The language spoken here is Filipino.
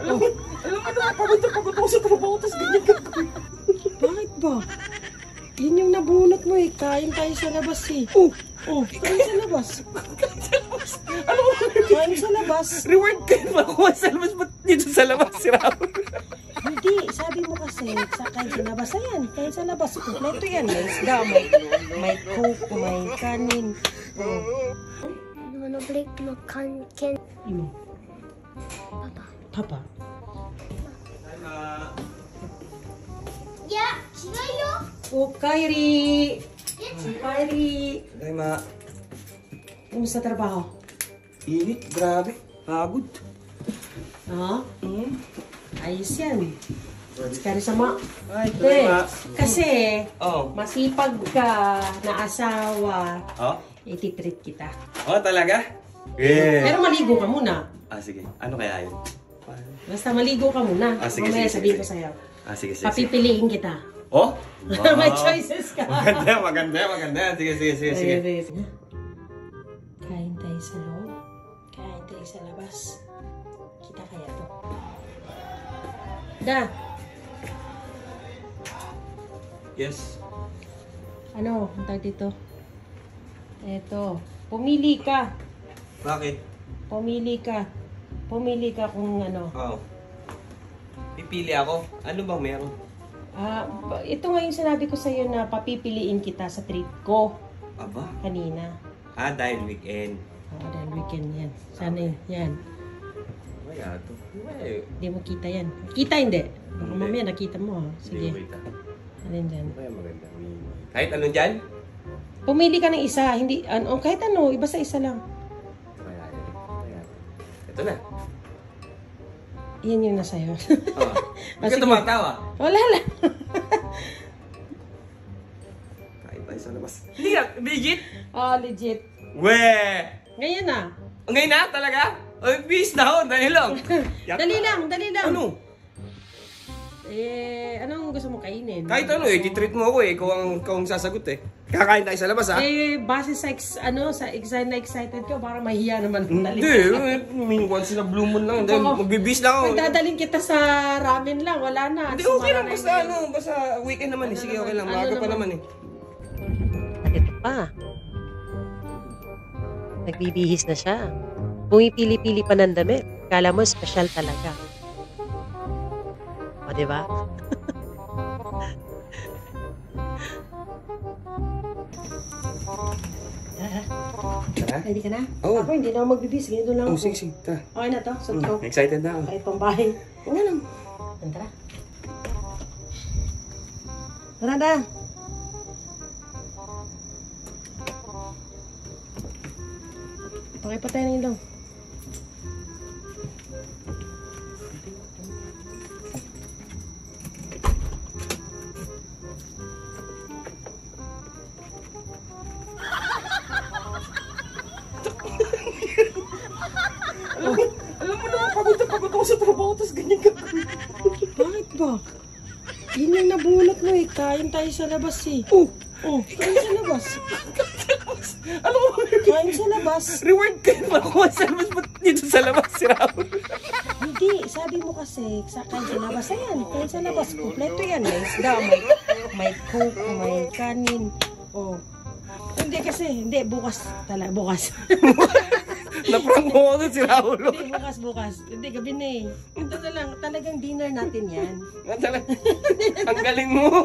Alam mo naman, pagod ako sa trabaho, tapos ganyan ka. Bakit ba? Yun yung nabunot mo eh. Kain tayo sa labas eh. Kain sa labas. Ano ko? Kain sa labas. Reward kayo ba ako sa labas? Ba't dito sa labas si Raul? Hindi, sabi mo kasi, sa kain sa labas. Ayan, kain sa labas. Kompleto yan. May isda, may coke, may kanin. You wanna break my can? Papa. Yeah, 싫어요? Oh, Kyrie! Kyrie! Ay, ma. Kumusta trabaho? Init, grabe. Pagod. Ha? Ayos yan. Kaya sama. Ay, Kasi, Oh. masipag ka na asawa, Oh? ititreat kita. Oh, talaga? Yeah. Pero maligo ka muna. Ah, sige. Ano kaya yun? Basta maligo ka muna. Ah, sige, Mamaya sige, sabihin sige. ko sa'yo. Ah, sige. Papipiliin kita. Oh? May choices ka. Maganda. Sige. Kain tayo sa loob. Kain tayo sa labas. Kita kaya to. Da, Yes. ano? Ang tawag dito? Eto. Pumili ka. Bakit? Pumili ka kung ano. Oh. Pipili ako. Ano bang meron? Ito nga yung sinabi ko sa'yo na papipiliin kita sa trip ko Aba? kanina. Ah, dahil weekend. Dahil weekend yan. Sana yan. Kaya to. Ay, Hindi mo kita yan. Kita hindi. Baka Hindi. mamaya nakita mo. Sige. Hindi ko kita. Alin dyan? Kaya maganda. Kahit anong dyan? Pumili ka ng isa. Hindi, kahit ano. Iba sa isa lang. Kaya. Ito na. Yan yung nasa'yo. Oh. Hindi ka sige. tumatawa. Wala lang. Kahit tayo sa labas. Hindi ka, legit? Legit. Weh! Ngayon na. Ngayon na talaga? Ay, bis na ako. Dahil lang. Dali lang. Ano? Anong gusto mo kainin? Kahit ano eh, titreat mo ako eh. Ikaw ang sasagot eh. Kakain tayo sa labas ha? Base sa excited ka, parang mahiya naman. Hindi, once in a blue moon lang. Magbibis na ako. Pagdadaling kita sa ramen lang, wala na. Hindi, okay lang. Basta weekend naman eh. Sige, okay lang. Maaga pa naman eh. Ito pa. Nagbibihis na siya. Pumipili-pili pa ng damit. Kala mo, special talaga. O, diba? Tara. Ready ka na? Oo. Ako, hindi na ako magbibis. Ganito lang ako. Sige. Tara. Okay na to? Suot ko. Excited na ako. Kahit pang bahay. Wala lang. Tara. Tara na. Pakay pa tayo ng ilaw. Alam mo naman, pagod ako sa trabaho, tapos ganyan ka. Bakit ba? Yun yung nabunot mo eh. Kain tayo sa labas eh. Kain sa labas. Ano ko? Kain sa labas. Reward kayo ba ako sa labas? Ba't dito sa labas si Raul? Hindi, sabi mo kasi, sa kain sa labas. Ayan, kain sa labas. Kompleto yan. May isda, may coke, may kanin. Hindi kasi, bukas. Bukas. Naprank mo ako si Raul. Hindi, bukas. Hindi, gabi na eh. Ito na lang, talagang dinner natin yan. Ang galing mo.